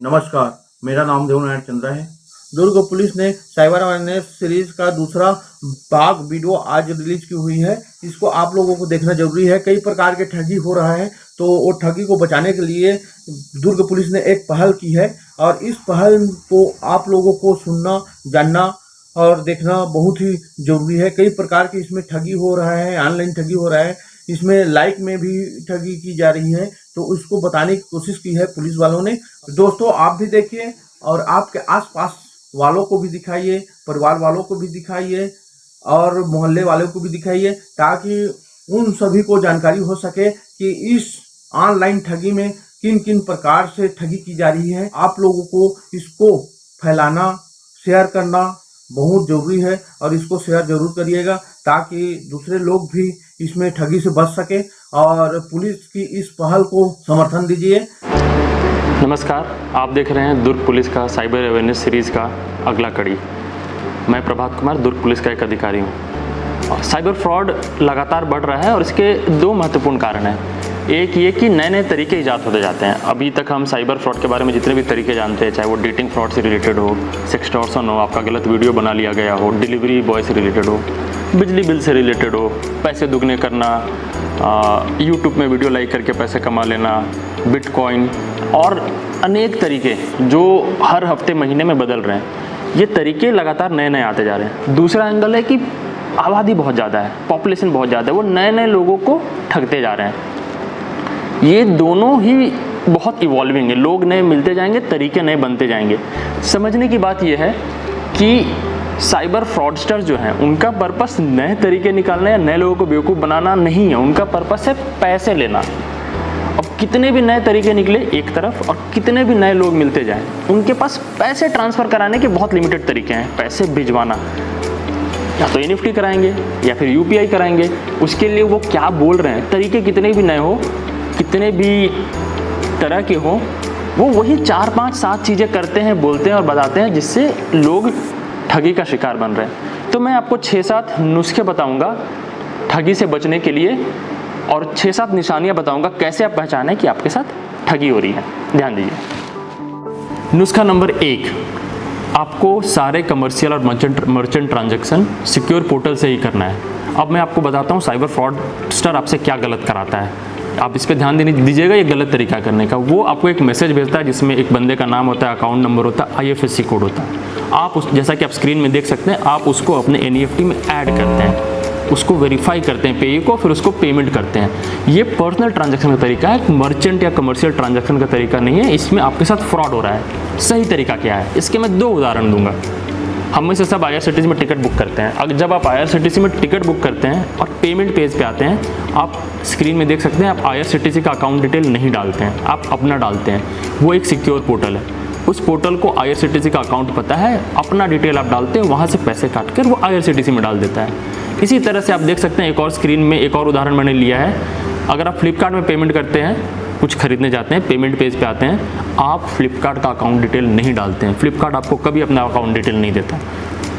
नमस्कार, मेरा नाम देवनारायण चंद्रा है। दुर्ग पुलिस ने साइबर अवेयरनेस सीरीज का दूसरा भाग वीडियो आज रिलीज की हुई है। इसको आप लोगों को देखना जरूरी है। कई प्रकार के ठगी हो रहा है, तो वो ठगी को बचाने के लिए दुर्ग पुलिस ने एक पहल की है और इस पहल को आप लोगों को सुनना, जानना और देखना बहुत ही जरूरी है। कई प्रकार की इसमें ठगी हो रहा है, ऑनलाइन ठगी हो रहा है, इसमें लाइक में भी ठगी की जा रही है, तो उसको बताने की कोशिश की है पुलिस वालों ने। दोस्तों, आप भी देखिए और आपके आसपास वालों को भी दिखाइए, परिवार वालों को भी दिखाइए और मोहल्ले वालों को भी दिखाइए, ताकि उन सभी को जानकारी हो सके कि इस ऑनलाइन ठगी में किन किन प्रकार से ठगी की जा रही है। आप लोगों को इसको फैलाना, शेयर करना बहुत जरूरी है और इसको शेयर जरूर करिएगा, ताकि दूसरे लोग भी इसमें ठगी से बच सके और पुलिस की इस पहल को समर्थन दीजिए। नमस्कार, आप देख रहे हैं दुर्ग पुलिस का साइबर अवेयरनेस सीरीज़ का अगला कड़ी। मैं प्रभात कुमार, दुर्ग पुलिस का एक अधिकारी हूँ। साइबर फ्रॉड लगातार बढ़ रहा है और इसके दो महत्वपूर्ण कारण हैं। एक ये कि नए नए तरीके ईजाद होते जाते हैं। अभी तक हम साइबर फ्रॉड के बारे में जितने भी तरीके जानते हैं, चाहे वो डेटिंग फ्रॉड से रिलेटेड हो, सेक्सटॉर्शन हो, आपका गलत वीडियो बना लिया गया हो, डिलीवरी बॉय से रिलेटेड हो, बिजली बिल से रिलेटेड हो, पैसे दुगने करना, यूट्यूब में वीडियो लाइक करके पैसे कमा लेना, बिटकॉइन और अनेक तरीके जो हर हफ्ते महीने में बदल रहे हैं। ये तरीके लगातार नए नए आते जा रहे हैं। दूसरा एंगल है कि आबादी बहुत ज़्यादा है, पॉपुलेशन बहुत ज़्यादा है, वो नए नए लोगों को ठगते जा रहे हैं। ये दोनों ही बहुत इवॉल्विंग है। लोग नए मिलते जाएंगे, तरीके नए बनते जाएंगे। समझने की बात यह है कि साइबर फ्रॉडस्टर जो हैं, उनका पर्पस नए तरीके निकालना या नए लोगों को बेवकूफ़ बनाना नहीं है। उनका पर्पस है पैसे लेना। अब कितने भी नए तरीके निकले एक तरफ और कितने भी नए लोग मिलते जाएं, उनके पास पैसे ट्रांसफ़र कराने के बहुत लिमिटेड तरीके हैं। पैसे भिजवाना, या तो NFT कराएंगे या फिर UPI कराएंगे। उसके लिए वो क्या बोल रहे हैं, तरीके कितने भी नए हो, कितने भी तरह के हो, वो वही 4, 5, 7 चीज़ें करते हैं, बोलते हैं और बताते हैं, जिससे लोग ठगी का शिकार बन रहे हैं। तो मैं आपको 6-7 नुस्खे बताऊंगा ठगी से बचने के लिए और 6-7 निशानियां बताऊंगा कैसे आप पहचानें कि आपके साथ ठगी हो रही है। ध्यान दीजिए। नुस्खा नंबर 1, आपको सारे कमर्शियल और मर्चेंट ट्रांजैक्शन सिक्योर पोर्टल से ही करना है। अब मैं आपको बताता हूँ साइबर फ्रॉडस्टर आपसे क्या गलत कराता है। आप इस पर ध्यान देने दीजिएगा। ये गलत तरीका करने का, वो आपको एक मैसेज भेजता है जिसमें एक बंदे का नाम होता है, अकाउंट नंबर होता है, IFSC कोड होता है। आप उस, जैसा कि आप स्क्रीन में देख सकते हैं, आप उसको अपने NEFT में ऐड करते हैं, उसको वेरीफाई करते हैं पेये को, फिर उसको पेमेंट करते हैं। ये पर्सनल ट्रांजैक्शन का तरीका है, मर्चेंट या कमर्शियल ट्रांजैक्शन का तरीका नहीं है। इसमें आपके साथ फ्रॉड हो रहा है। सही तरीका क्या है, इसके मैं 2 उदाहरण दूंगा। हम में से सब IRCTC में टिकट बुक करते हैं। अगर जब आप IRCTC में टिकट बुक करते हैं और पेमेंट पेज पे आते हैं, आप स्क्रीन में देख सकते हैं, आप IRCTC का अकाउंट डिटेल नहीं डालते हैं, आप अपना डालते हैं। वो एक सिक्योर पोर्टल है। उस पोर्टल को IRCTC का अकाउंट पता है, अपना डिटेल आप डालते हैं, वहाँ से पैसे काट कर वो IRCTC में डाल देता है। इसी तरह से आप देख सकते हैं, एक और स्क्रीन में एक और उदाहरण मैंने लिया है। अगर आप फ्लिपकार्ट में पेमेंट करते हैं, कुछ खरीदने जाते हैं, पेमेंट पेज पे आते हैं, आप फ्लिपकार्ट का अकाउंट डिटेल नहीं डालते हैं। फ्लिपकार्ट आपको कभी अपना अकाउंट डिटेल नहीं देता।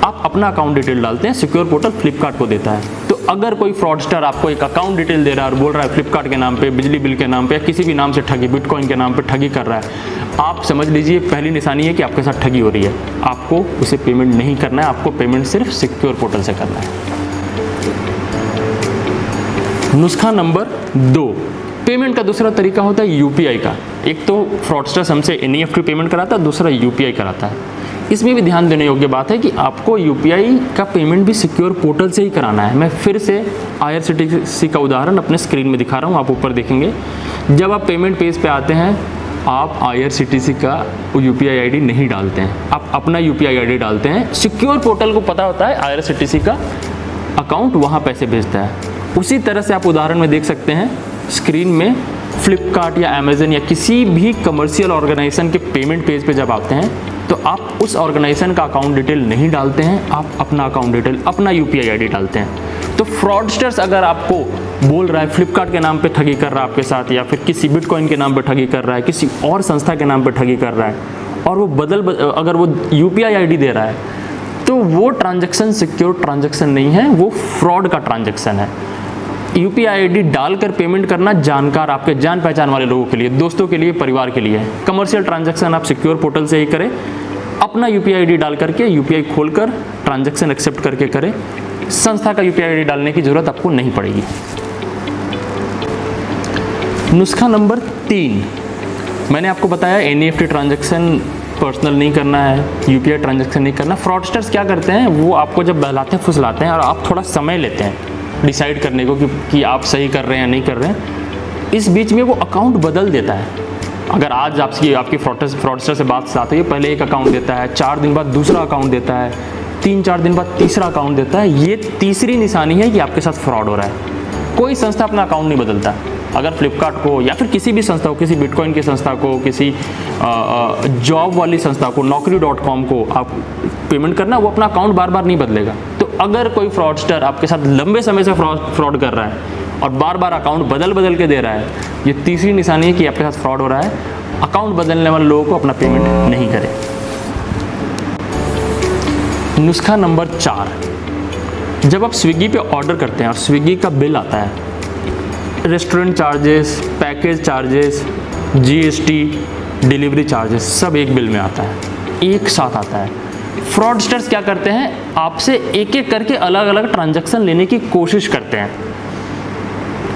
आप अपना अकाउंट डिटेल डालते हैं, सिक्योर पोर्टल फ्लिपकार्ट को देता है। तो अगर कोई फ्रॉडस्टर आपको एक अकाउंट डिटेल दे रहा है और बोल रहा है फ्लिपकार्ट के नाम पे, बिजली बिल के नाम पे या किसी भी नाम से ठगी, बिटकॉइन के नाम पे ठगी कर रहा है, आप समझ लीजिए पहली निशानी है कि आपके साथ ठगी हो रही है। आपको उसे पेमेंट नहीं करना है, आपको पेमेंट सिर्फ सिक्योर पोर्टल से करना है। नुस्खा नंबर 2, पेमेंट का दूसरा तरीका होता है UPI का। एक तो फ्रॉडस्टर्स हमसे NEFT पेमेंट कराता है, दूसरा UPI कराता है। इसमें भी ध्यान देने योग्य बात है कि आपको UPI का पेमेंट भी सिक्योर पोर्टल से ही कराना है। मैं फिर से IRCTC का उदाहरण अपने स्क्रीन में दिखा रहा हूँ, आप ऊपर देखेंगे। जब आप पेमेंट पेज पे आते हैं, आप IRCTC का UPI ID नहीं डालते हैं, आप अपना UPI ID डालते हैं। सिक्योर पोर्टल को पता होता है IRCTC का अकाउंट वहाँ पैसे भेजता है। उसी तरह से आप उदाहरण में देख सकते हैं स्क्रीन में, फ्लिपकार्ट या अमेजन या किसी भी कमर्शियल ऑर्गेनाइजेशन के पेमेंट पेज पे जब आते हैं, तो आप उस ऑर्गेनाइजेशन का अकाउंट डिटेल नहीं डालते हैं, आप अपना अकाउंट डिटेल, अपना UPI ID डालते हैं। तो फ्रॉडस्टर्स अगर आपको बोल रहा है फ्लिपकार्ट के नाम पे ठगी कर रहा है आपके साथ, या फिर किसी बिटकॉइन के नाम पे ठगी कर रहा है, किसी और संस्था के नाम पे ठगी कर रहा है, और वो अगर वो UPI ID दे रहा है, तो वो ट्रांजैक्शन सिक्योर ट्रांजैक्शन नहीं है, वो फ्रॉड का ट्रांजैक्शन है। यूपीआई आईडी डालकर पेमेंट करना जानकार, आपके जान पहचान वाले लोगों के लिए, दोस्तों के लिए, परिवार के लिए है। कमर्शियल ट्रांजैक्शन आप सिक्योर पोर्टल से ही करें, अपना यूपीआई आईडी डाल करके यूपीआई खोलकर ट्रांजैक्शन एक्सेप्ट करके करें। संस्था का यूपीआई आईडी डालने की जरूरत आपको नहीं पड़ेगी। नुस्खा नंबर 3, मैंने आपको बताया एनईएफटी ट्रांजैक्शन पर्सनल नहीं करना है, यूपीआई ट्रांजैक्शन नहीं करना। फ्रॉडस्टर्स क्या करते हैं, वो आपको जब बहलाते हैं फुसलाते हैं और आप थोड़ा समय लेते हैं डिसाइड करने को कि आप सही कर रहे हैं या नहीं कर रहे हैं। इस बीच में वो अकाउंट बदल देता है। अगर आज आपकी फ्रॉडस्टर से बात आती है, पहले एक अकाउंट देता है, 4 दिन बाद दूसरा अकाउंट देता है, 3-4 दिन बाद तीसरा अकाउंट देता है। ये तीसरी निशानी है कि आपके साथ फ्रॉड हो रहा है। कोई संस्था अपना अकाउंट नहीं बदलता। अगर फ्लिपकार्ट को या फिर किसी भी संस्था को, किसी बिटकॉइन की संस्था को, किसी जॉब वाली संस्था को, naukri.com को आप पेमेंट करना, वो अपना अकाउंट बार बार नहीं बदलेगा। तो अगर कोई फ्रॉडस्टर आपके साथ लंबे समय से फ्रॉड कर रहा है और बार बार अकाउंट बदल के दे रहा है, ये तीसरी निशानी है कि आपके साथ फ्रॉड हो रहा है। अकाउंट बदलने वाले लोगों को अपना पेमेंट नहीं करें। नुस्खा नंबर 4, जब आप स्विगी पे ऑर्डर करते हैं और स्विगी का बिल आता है, restaurant charges, package charges, GST, delivery charges सब एक बिल में आता है, एक साथ आता है। फ्रॉडस्टर्स क्या करते हैं, आपसे एक एक करके अलग अलग ट्रांजैक्शन लेने की कोशिश करते हैं।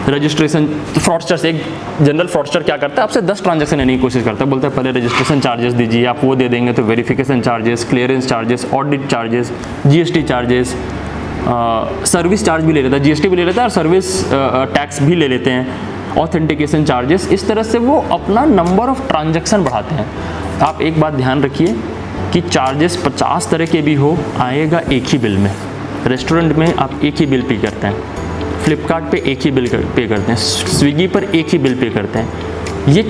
रजिस्ट्रेशन फ्रॉडस्टर्स, एक जनरल फ्रॉडस्टर क्या करता है, आपसे 10 ट्रांजैक्शन लेने की कोशिश करता है। बोलता है पहले रजिस्ट्रेशन चार्जेस दीजिए, आप वो दे देंगे तो verification charges, clearance charges, audit charges, GST charges, service charge भी ले लेता है, जीएसटी भी ले लेता है और सर्विस टैक्स भी ले लेते हैं, ऑथेंटिकेशन चार्जेस। इस तरह से वो अपना नंबर ऑफ ट्रांजैक्शन बढ़ाते हैं। आप एक बात ध्यान रखिए कि चार्जेस 50 तरह के भी हो, आएगा एक ही बिल में। रेस्टोरेंट में आप एक ही बिल पे करते हैं, फ्लिपकार्ट पे एक ही बिल पे करते हैं, स्विगी पर एक ही बिल पे करते हैं। ये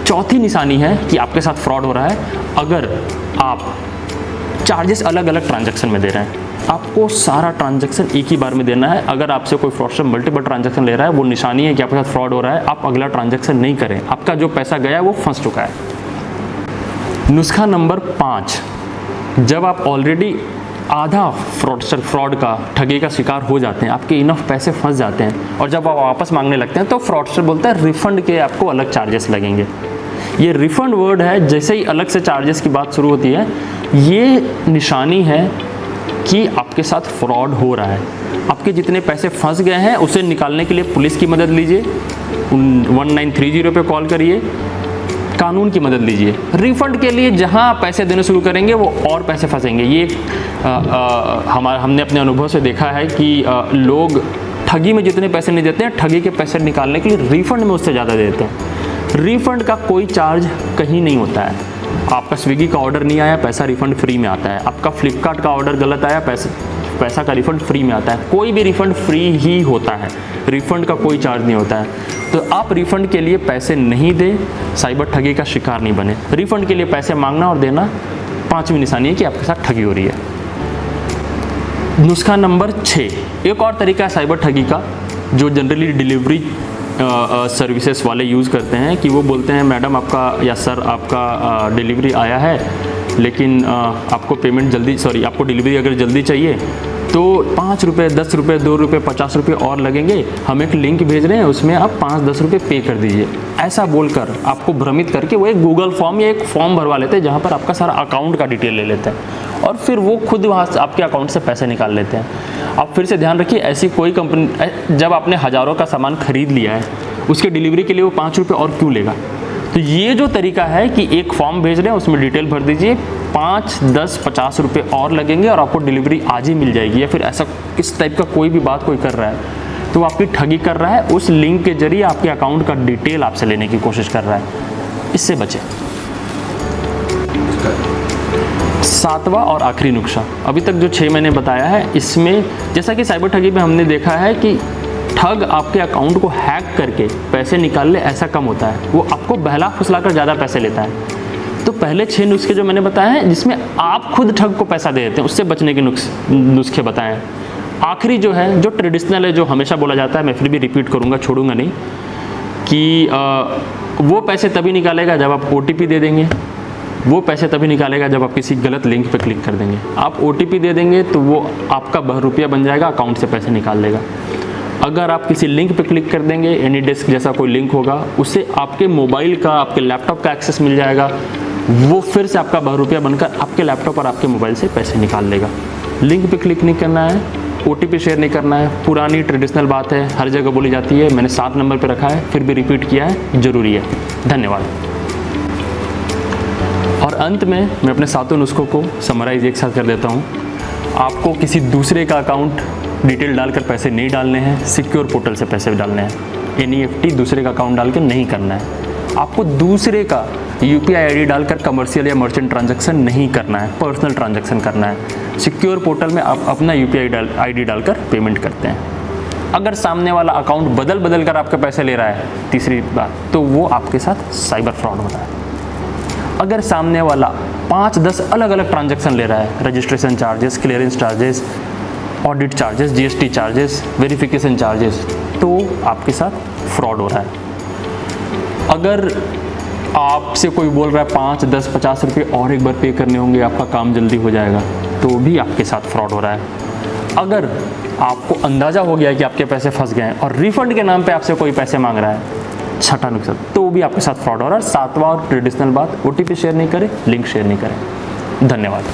चौथी निशानी है कि आपके साथ फ्रॉड हो रहा है। अगर आप चार्जेस अलग अलग ट्रांजैक्शन में दे रहे हैं, आपको सारा ट्रांजैक्शन एक ही बार में देना है। अगर आपसे कोई फ्रॉडस्टर मल्टीपल ट्रांजैक्शन ले रहा है, वो निशानी है कि आपके साथ फ्रॉड हो रहा है। आप अगला ट्रांजैक्शन नहीं करें, आपका जो पैसा गया वो फंस चुका है। नुस्खा नंबर 5, जब आप ऑलरेडी आधा फ्रॉड का, ठगी का शिकार हो जाते हैं, आपके इनफ पैसे फंस जाते हैं और जब आप वापस मांगने लगते हैं तो फ्रॉडस्टर बोलता है रिफंड के आपको अलग चार्जेस लगेंगे। ये रिफंड वर्ड है, जैसे ही अलग से चार्जेस की बात शुरू होती है, ये निशानी है कि आपके साथ फ्रॉड हो रहा है। आपके जितने पैसे फंस गए हैं उसे निकालने के लिए पुलिस की मदद लीजिए, 1930 पे कॉल करिए, कानून की मदद लीजिए। रिफंड के लिए जहां पैसे देने शुरू करेंगे वो और पैसे फंसेंगे। ये हमने अपने अनुभव से देखा है कि लोग ठगी में जितने पैसे नहीं देते हैं, ठगी के पैसे निकालने के लिए रिफंड में उससे ज़्यादा देते हैं। रिफंड का कोई चार्ज कहीं नहीं होता है। आपका स्विगी का ऑर्डर नहीं आया, पैसा रिफंड फ्री में आता है। आपका फ्लिपकार्ट का ऑर्डर गलत आया, पैसा का रिफंड फ्री में आता है। कोई भी रिफंड फ्री ही होता है, रिफंड का कोई चार्ज नहीं होता है। तो आप रिफंड के लिए पैसे नहीं दें, साइबर ठगी का शिकार नहीं बने। रिफंड के लिए पैसे मांगना और देना 5वीं निशानी है कि आपके साथ ठगी हो रही है। नुस्खा नंबर 6, एक और तरीका है साइबर ठगी का जो जनरली डिलीवरी सर्विसेज वाले यूज़ करते हैं कि वो बोलते हैं मैडम आपका या सर आपका डिलीवरी आया है, लेकिन आपको पेमेंट जल्दी, आपको डिलीवरी अगर जल्दी चाहिए तो 5 रुपये, 10 रुपये, 2 रुपये, 50 रुपये और लगेंगे। हम एक लिंक भेज रहे हैं, उसमें आप 5-10 रुपये पे कर दीजिए। ऐसा बोलकर आपको भ्रमित करके वो एक गूगल फॉर्म या एक फॉर्म भरवा लेते हैं जहाँ पर आपका सारा अकाउंट का डिटेल ले लेते हैं और फिर वो खुद वहाँ से आपके अकाउंट से पैसे निकाल लेते हैं। आप फिर से ध्यान रखिए, ऐसी कोई कंपनी, जब आपने हज़ारों का सामान खरीद लिया है, उसके डिलीवरी के लिए वो 5 रुपये और क्यों लेगा। तो ये जो तरीका है कि एक फॉर्म भेज रहे हैं, उसमें डिटेल भर दीजिए, 5, 10, 50 रुपये और लगेंगे और आपको डिलीवरी आज ही मिल जाएगी, या फिर ऐसा किस टाइप का कोई भी बात कोई कर रहा है तो आपकी ठगी कर रहा है। उस लिंक के जरिए आपके अकाउंट का डिटेल आपसे लेने की कोशिश कर रहा है। इससे बचें। 7वां और आखिरी नुस्खा, अभी तक जो 6 मैंने बताया है, इसमें जैसा कि साइबर ठगी में हमने देखा है कि ठग आपके अकाउंट को हैक करके पैसे निकाल ले, ऐसा कम होता है। वो आपको बहला फुसला कर ज़्यादा पैसे लेता है। तो पहले 6 नुस्खे जो मैंने बताए हैं जिसमें आप खुद ठग को पैसा दे देते हैं, उससे बचने के नुस्खे बताए हैं। आखिरी जो है, जो ट्रेडिशनल है, जो हमेशा बोला जाता है, मैं फिर भी रिपीट करूँगा, छोड़ूंगा नहीं, कि वो पैसे तभी निकालेगा जब आप OTP दे देंगे। वो पैसे तभी निकालेगा जब आप किसी गलत लिंक पर क्लिक कर देंगे। आप OTP दे देंगे तो वो आपका ₹2 बन जाएगा, अकाउंट से पैसे निकाल लेगा। अगर आप किसी लिंक पे क्लिक कर देंगे, एनी डेस्क जैसा कोई लिंक होगा, उससे आपके मोबाइल का, आपके लैपटॉप का एक्सेस मिल जाएगा। वो फिर से आपका बहुरूपिया बनकर आपके लैपटॉप और आपके मोबाइल से पैसे निकाल लेगा। लिंक पे क्लिक नहीं करना है, OTP शेयर नहीं करना है। पुरानी ट्रेडिशनल बात है, हर जगह बोली जाती है, मैंने 7 नंबर पे रखा है, फिर भी रिपीट किया है, ज़रूरी है। धन्यवाद। और अंत में मैं अपने सातों नुस्खों को समराइज एक साथ कर देता हूँ। आपको किसी दूसरे का अकाउंट डिटेल डालकर पैसे नहीं डालने हैं, सिक्योर पोर्टल से पैसे डालने हैं। NEFT दूसरे का अकाउंट डाल के नहीं करना है। आपको दूसरे का UPI ID डालकर कमर्शियल या मर्चेंट ट्रांजैक्शन नहीं करना है, पर्सनल ट्रांजैक्शन करना है। सिक्योर पोर्टल में आप अपना UPI ID डालकर पेमेंट करते हैं। अगर सामने वाला अकाउंट बदल कर आपके पैसे ले रहा है, तीसरी बात, तो वो आपके साथ साइबर फ्रॉड हो रहा है। अगर सामने वाला 5-10 अलग अलग ट्रांजैक्शन ले रहा है, registration charges, clearance charges, audit charges, GST charges, verification charges, तो आपके साथ फ्रॉड हो रहा है। अगर आपसे कोई बोल रहा है 5, 10, 50 रुपये और एक बार पे करने होंगे, आपका काम जल्दी हो जाएगा, तो भी आपके साथ फ्रॉड हो रहा है। अगर आपको अंदाज़ा हो गया है कि आपके पैसे फंस गए हैं और रिफंड के नाम पे आपसे कोई पैसे मांग रहा है, छठा नुकसान, तो भी आपके साथ फ्रॉड हो रहा है। 7वां और ट्रेडिशनल बात, OTP शेयर नहीं करें, लिंक शेयर नहीं करें। धन्यवाद।